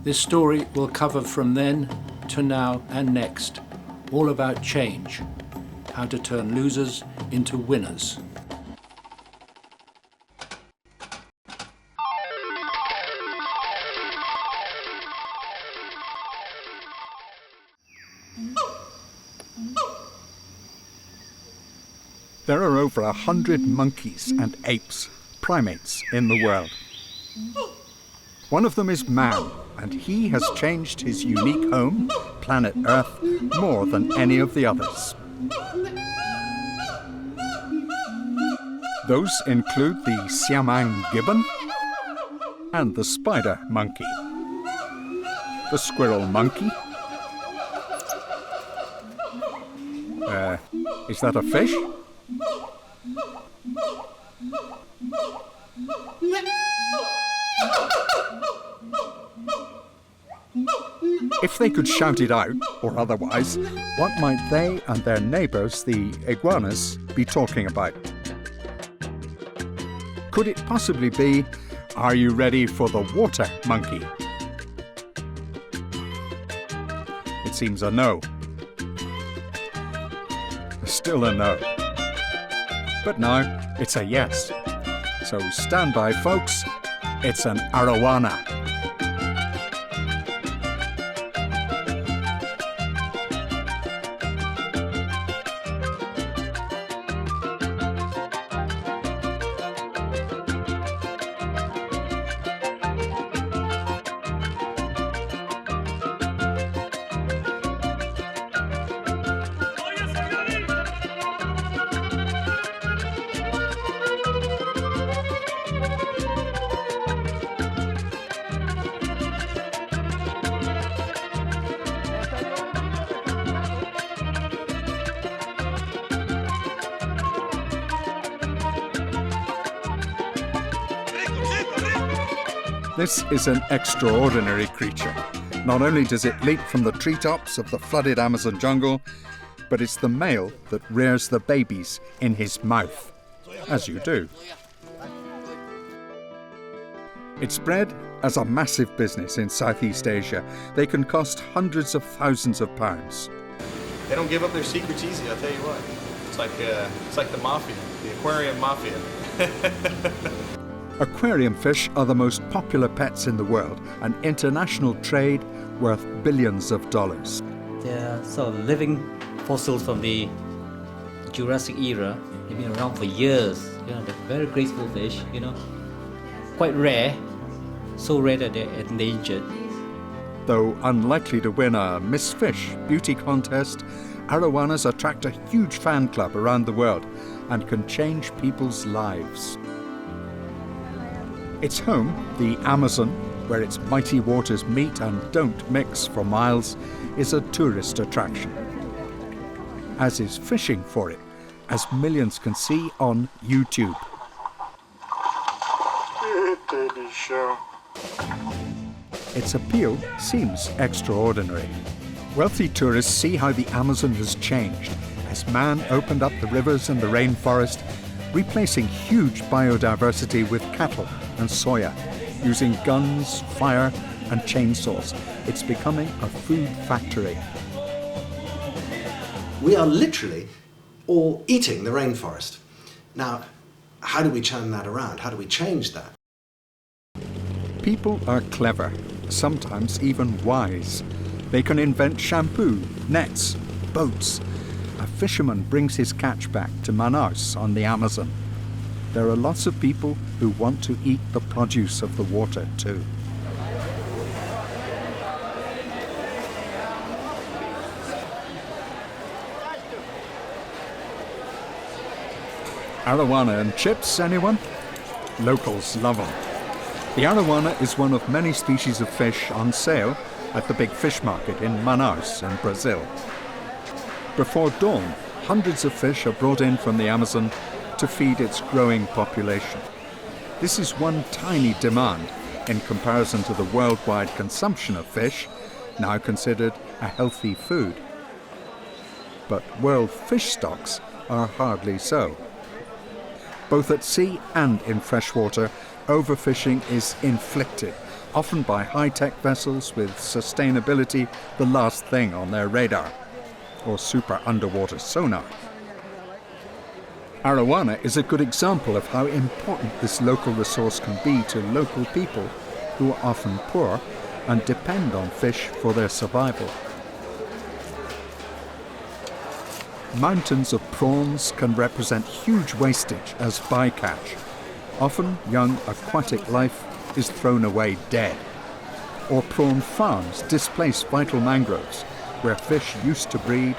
This story will cover from then to now and next, all about change, how to turn losers into winners. There are over 100 monkeys and apes, primates, in the world. One of them is man, and he has changed his unique home, planet Earth, more than any of the others. Those include the Siamang gibbon and the spider monkey, the squirrel monkey. Is that a fish? If they could shout it out, or otherwise, what might they and their neighbours, the iguanas, be talking about? Could it possibly be, "Are you ready for the water monkey?" It seems a no. Still a no. But now it's a yes. So stand by, folks. It's an arowana. This is an extraordinary creature. Not only does it leap from the treetops of the flooded Amazon jungle, but it's the male that rears the babies in his mouth, as you do. It's bred as a massive business in Southeast Asia. They can cost hundreds of thousands of pounds. They don't give up their secrets easy, I'll tell you what. It's like the mafia, the aquarium mafia. Aquarium fish are the most popular pets in the world, an international trade worth billions of dollars. They're sort of living fossils from the Jurassic era. They've been around for years. They're very graceful fish, quite rare, so rare that they're endangered. Though unlikely to win a Miss Fish beauty contest, arowanas attract a huge fan club around the world and can change people's lives. Its home, the Amazon, where its mighty waters meet and don't mix for miles, is a tourist attraction, as is fishing for it, as millions can see on YouTube. Its appeal seems extraordinary. Wealthy tourists see how the Amazon has changed as man opened up the rivers and the rainforest, replacing huge biodiversity with cattle and soya, using guns, fire and chainsaws. It's becoming a food factory. We are literally all eating the rainforest. Now, how do we turn that around? How do we change that? People are clever, sometimes even wise. They can invent shampoo, nets, boats. A fisherman brings his catch back to Manaus on the Amazon. There are lots of people who want to eat the produce of the water too. Arowana and chips, anyone? Locals love them. The arowana is one of many species of fish on sale at the big fish market in Manaus in Brazil. Before dawn, hundreds of fish are brought in from the Amazon to feed its growing population. This is one tiny demand in comparison to the worldwide consumption of fish, now considered a healthy food. But world fish stocks are hardly so. Both at sea and in freshwater, overfishing is inflicted often by high-tech vessels with sustainability the last thing on their radar, or super underwater sonar. Arowana is a good example of how important this local resource can be to local people who are often poor and depend on fish for their survival. Mountains of prawns can represent huge wastage as bycatch. Often young aquatic life is thrown away dead. Or prawn farms displace vital mangroves where fish used to breed,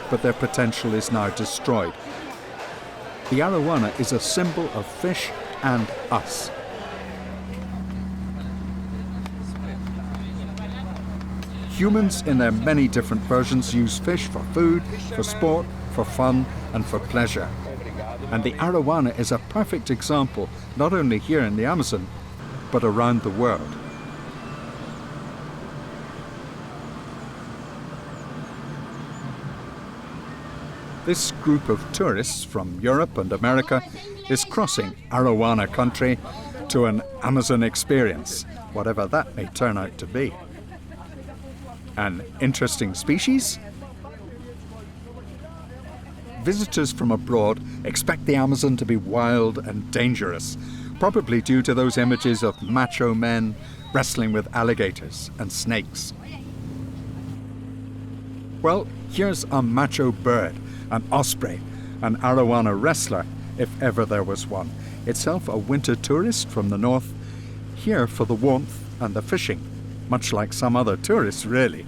but their potential is now destroyed. The arowana is a symbol of fish and us. Humans in their many different versions use fish for food, for sport, for fun and for pleasure. And the arowana is a perfect example, not only here in the Amazon, but around the world. This group of tourists from Europe and America is crossing arowana country to an Amazon experience, whatever that may turn out to be. An interesting species? Visitors from abroad expect the Amazon to be wild and dangerous, probably due to those images of macho men wrestling with alligators and snakes. Well, here's a macho bird, an osprey, an arowana wrestler, if ever there was one, itself a winter tourist from the north, here for the warmth and the fishing, much like some other tourists really.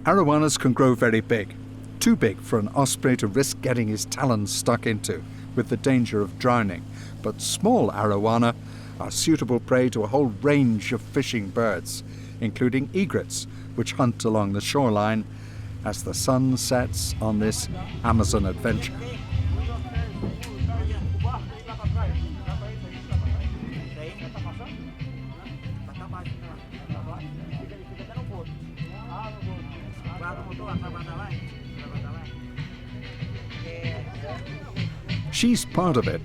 Arowanas can grow very big, too big for an osprey to risk getting his talons stuck into, with the danger of drowning, but small arowana are suitable prey to a whole range of fishing birds, including egrets, which hunt along the shoreline as the sun sets on this Amazon adventure. She's part of it.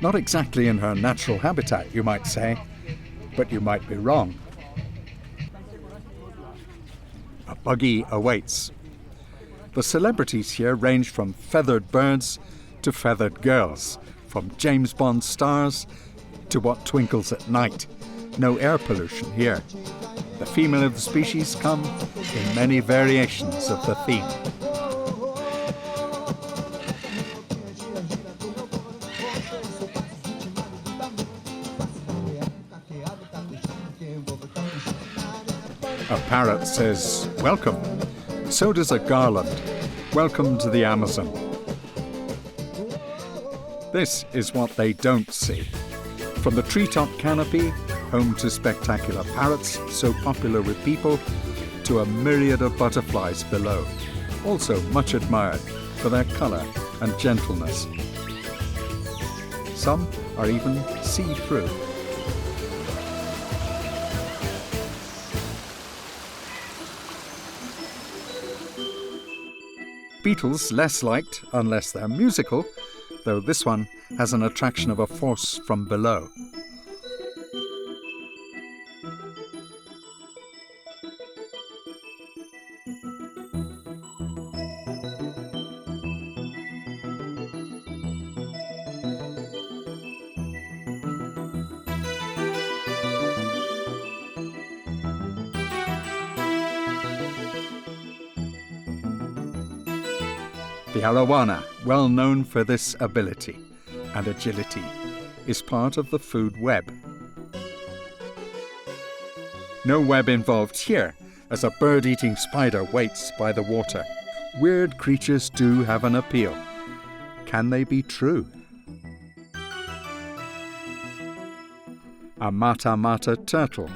Not exactly in her natural habitat, you might say, but you might be wrong. A buggy awaits. The celebrities here range from feathered birds to feathered girls, from James Bond stars to what twinkles at night. No air pollution here. The female of the species come in many variations of the theme. A parrot says, "Welcome." So does a garland. "Welcome to the Amazon." This is what they don't see. From the treetop canopy, home to spectacular parrots so popular with people, to a myriad of butterflies below, also much admired for their colour and gentleness. Some are even see-through. Beetles less liked unless they're musical, though this one has an attraction of a force from below. The arowana, well known for this ability and agility, is part of the food web. No web involved here, as a bird-eating spider waits by the water. Weird creatures do have an appeal. Can they be true? A mata-mata turtle.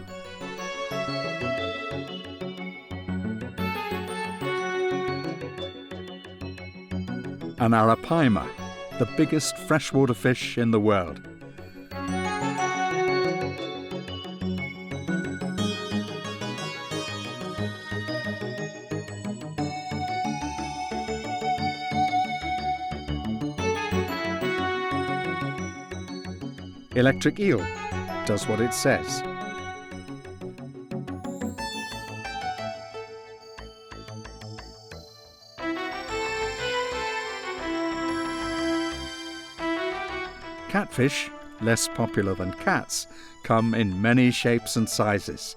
An arapaima, the biggest freshwater fish in the world. Electric eel does what it says. Catfish, less popular than cats, come in many shapes and sizes.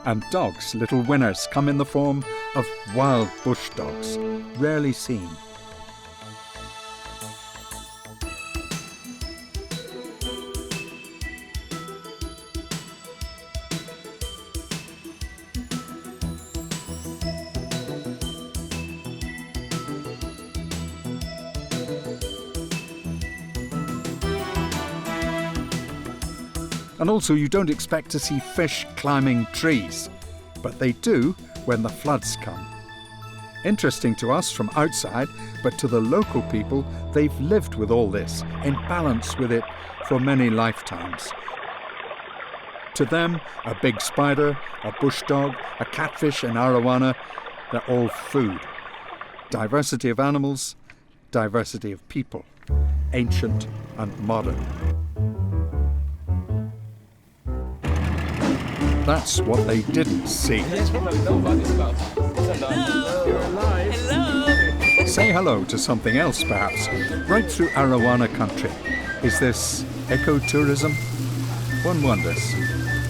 And dogs, little winners, come in the form of wild bush dogs, rarely seen. And also, you don't expect to see fish climbing trees, but they do when the floods come. Interesting to us from outside, but to the local people, they've lived with all this, in balance with it for many lifetimes. To them, a big spider, a bush dog, a catfish, an arowana, they're all food. Diversity of animals, diversity of people, ancient and modern. That's what they didn't see. Say hello to something else, perhaps, right through Arowana country. Is this ecotourism? One wonders.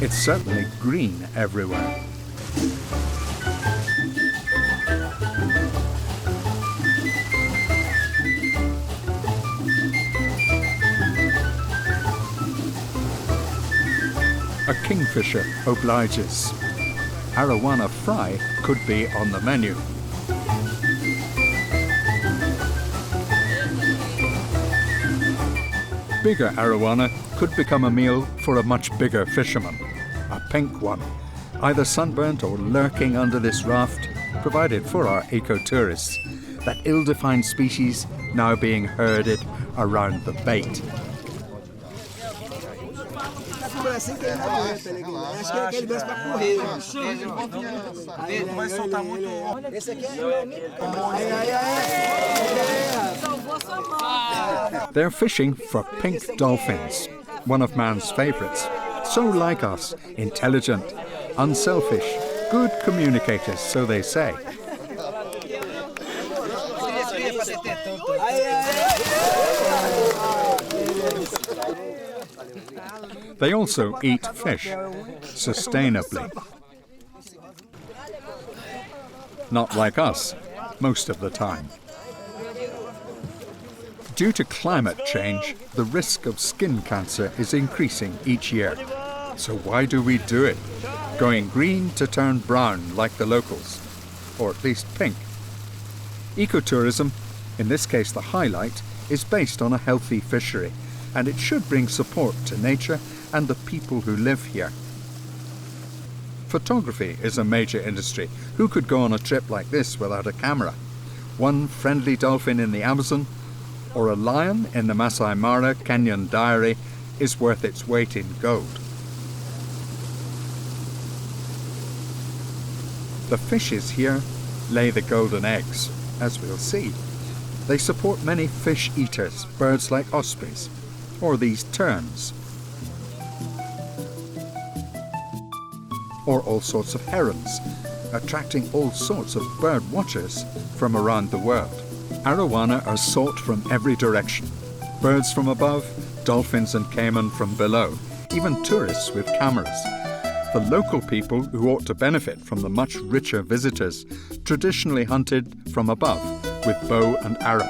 It's certainly green everywhere. A kingfisher obliges. Arowana fry could be on the menu. Bigger arowana could become a meal for a much bigger fisherman. A pink one, either sunburnt or lurking under this raft, provided for our eco-tourists. That ill-defined species now being herded around the bait. They're fishing for pink dolphins, one of man's favourites. So like us, intelligent, unselfish, good communicators, so they say. They also eat fish, sustainably. Not like us, most of the time. Due to climate change, the risk of skin cancer is increasing each year. So why do we do it? Going green to turn brown like the locals, or at least pink. Ecotourism, in this case the highlight, is based on a healthy fishery, and it should bring support to nature and the people who live here. Photography is a major industry. Who could go on a trip like this without a camera? One friendly dolphin in the Amazon, or a lion in the Masai Mara Kenyan Diary is worth its weight in gold. The fishes here lay the golden eggs, as we'll see. They support many fish eaters, birds like ospreys, or these terns, or all sorts of herons, attracting all sorts of bird watchers from around the world. Arowana are sought from every direction. Birds from above, dolphins and caiman from below, even tourists with cameras. The local people, who ought to benefit from the much richer visitors, traditionally hunted from above with bow and arrow.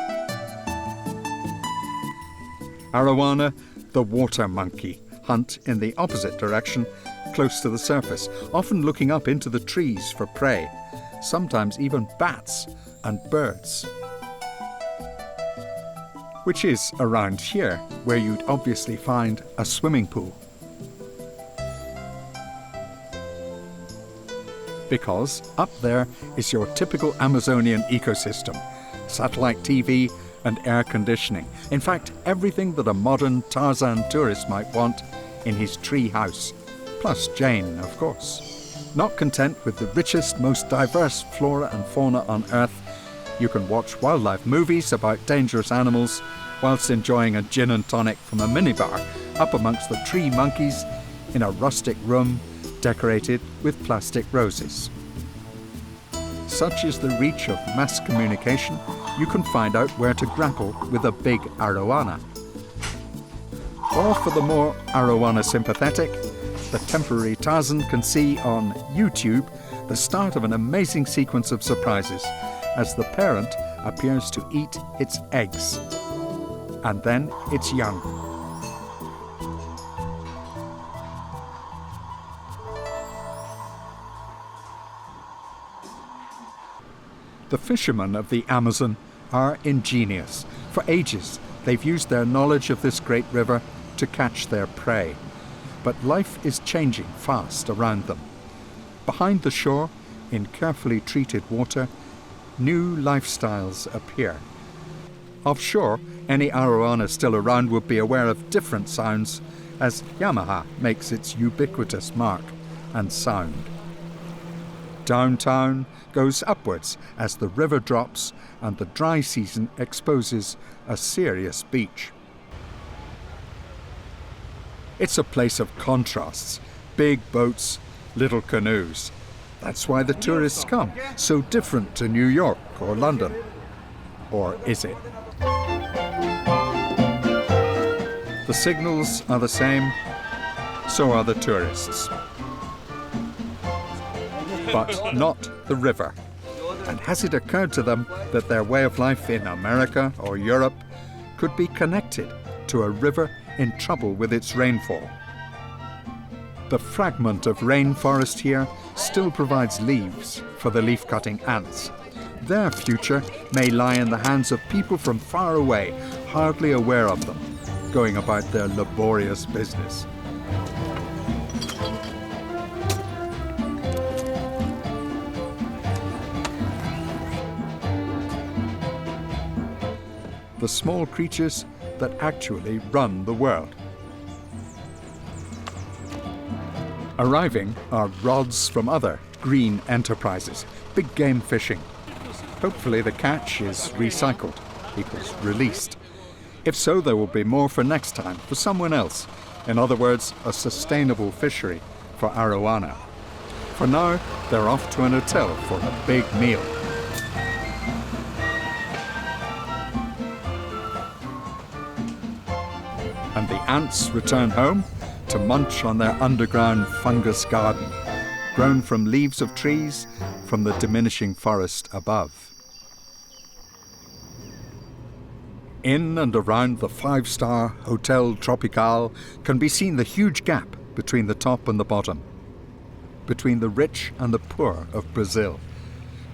Arowana, the water monkey, hunt in the opposite direction, close to the surface, often looking up into the trees for prey, sometimes even bats and birds. Which is around here, where you'd obviously find a swimming pool. Because up there is your typical Amazonian ecosystem, satellite TV and air conditioning. In fact, everything that a modern Tarzan tourist might want in his tree house. Plus Jane, of course. Not content with the richest, most diverse flora and fauna on Earth, you can watch wildlife movies about dangerous animals whilst enjoying a gin and tonic from a minibar up amongst the tree monkeys in a rustic room decorated with plastic roses. Such is the reach of mass communication, you can find out where to grapple with a big arowana. Or for the more arowana sympathetic, the temporary Tarzan can see on YouTube the start of an amazing sequence of surprises as the parent appears to eat its eggs, and then its young. The fishermen of the Amazon are ingenious. For ages, they've used their knowledge of this great river to catch their prey. But life is changing fast around them. Behind the shore, in carefully treated water, new lifestyles appear. Offshore, any arowana still around would be aware of different sounds as Yamaha makes its ubiquitous mark and sound. Downtown goes upwards as the river drops and the dry season exposes a serious beach. It's a place of contrasts, big boats, little canoes. That's why the tourists come, so different to New York or London. Or is it? The signals are the same, so are the tourists. But not the river. And has it occurred to them that their way of life in America or Europe could be connected to a river in trouble with its rainfall? The fragment of rainforest here still provides leaves for the leaf-cutting ants. Their future may lie in the hands of people from far away, hardly aware of them, going about their laborious business. The small creatures that actually run the world. Arriving are rods from other green enterprises, big game fishing. Hopefully the catch is recycled, equals released. If so, there will be more for next time, for someone else. In other words, a sustainable fishery for arowana. For now, they're off to an hotel for a big meal. And the ants return home to munch on their underground fungus garden, grown from leaves of trees from the diminishing forest above. In and around the five-star Hotel Tropical can be seen the huge gap between the top and the bottom, between the rich and the poor of Brazil.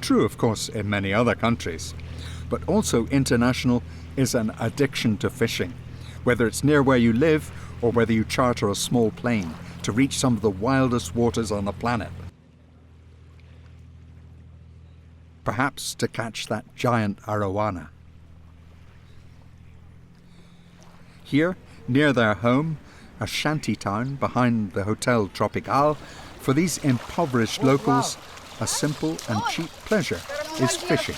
True, of course, in many other countries, but also international is an addiction to fishing, whether it's near where you live or whether you charter a small plane to reach some of the wildest waters on the planet. Perhaps to catch that giant arowana. Here, near their home, a shanty town behind the Hotel Tropical, for these impoverished locals, a simple and cheap pleasure is fishing.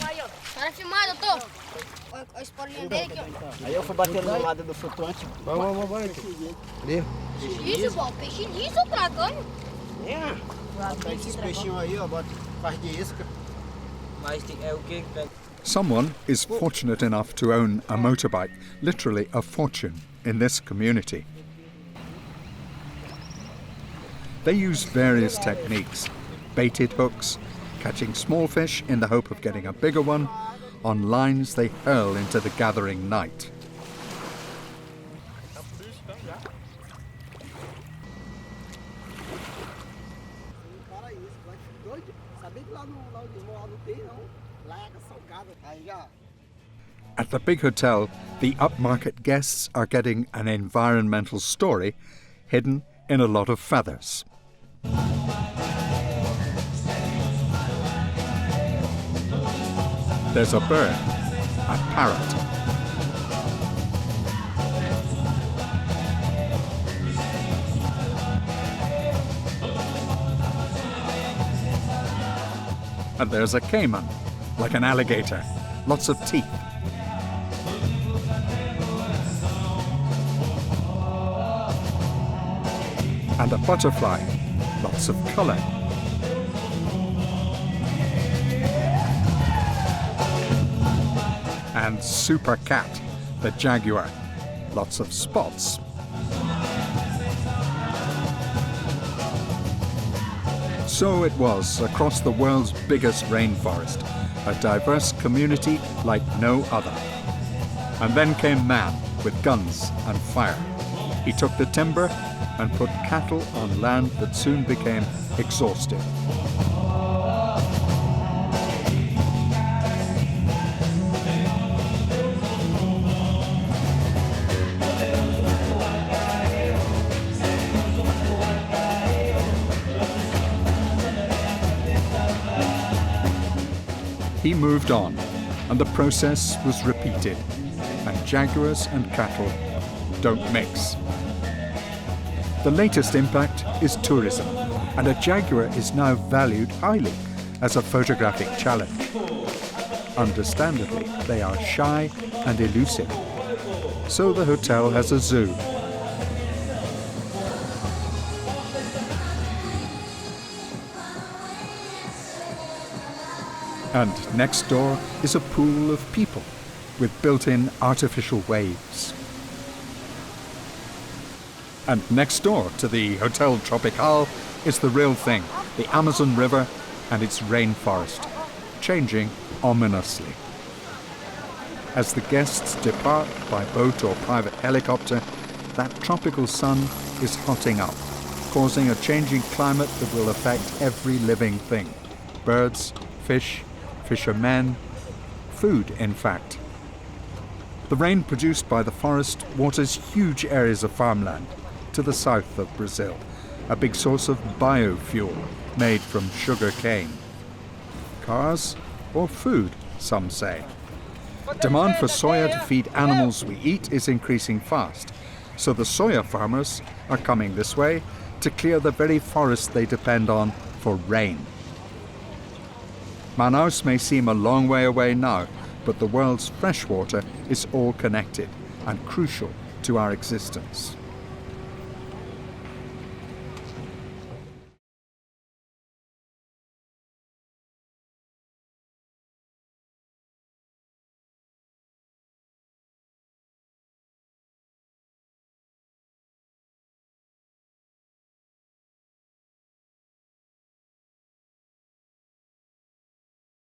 Aí eu fui batendo no lado do flutuante. Vai. Ali. Isso, pô, peixe liso, tragando. É. Bota esses peixinhos aí, ó, faz de isca. Mas é o que pega? Someone is fortunate enough to own a motorbike, literally a fortune, in this community. They use various techniques, baited hooks, catching small fish in the hope of getting a bigger one, on lines they hurl into the gathering night. At the big hotel, the upmarket guests are getting an environmental story hidden in a lot of feathers. There's a bird, a parrot. And there's a caiman, like an alligator, lots of teeth. And a butterfly, lots of colour. And Super Cat, the jaguar, lots of spots. So it was across the world's biggest rainforest, a diverse community like no other. And then came man with guns and fire. He took the timber and put cattle on land that soon became exhausted. He moved on, and the process was repeated, and jaguars and cattle don't mix. The latest impact is tourism, and a jaguar is now valued highly as a photographic challenge. Understandably, they are shy and elusive, so the hotel has a zoo. And next door is a pool of people with built-in artificial waves. And next door to the Hotel Tropical is the real thing, the Amazon River and its rainforest, changing ominously. As the guests depart by boat or private helicopter, that tropical sun is hotting up, causing a changing climate that will affect every living thing. Birds, fish, fishermen, food in fact. The rain produced by the forest waters huge areas of farmland to the south of Brazil, a big source of biofuel made from sugar cane. Cars or food, some say. Demand for soya to feed animals we eat is increasing fast, so the soya farmers are coming this way to clear the very forest they depend on for rain. Manaus may seem a long way away now, but the world's fresh water is all connected and crucial to our existence.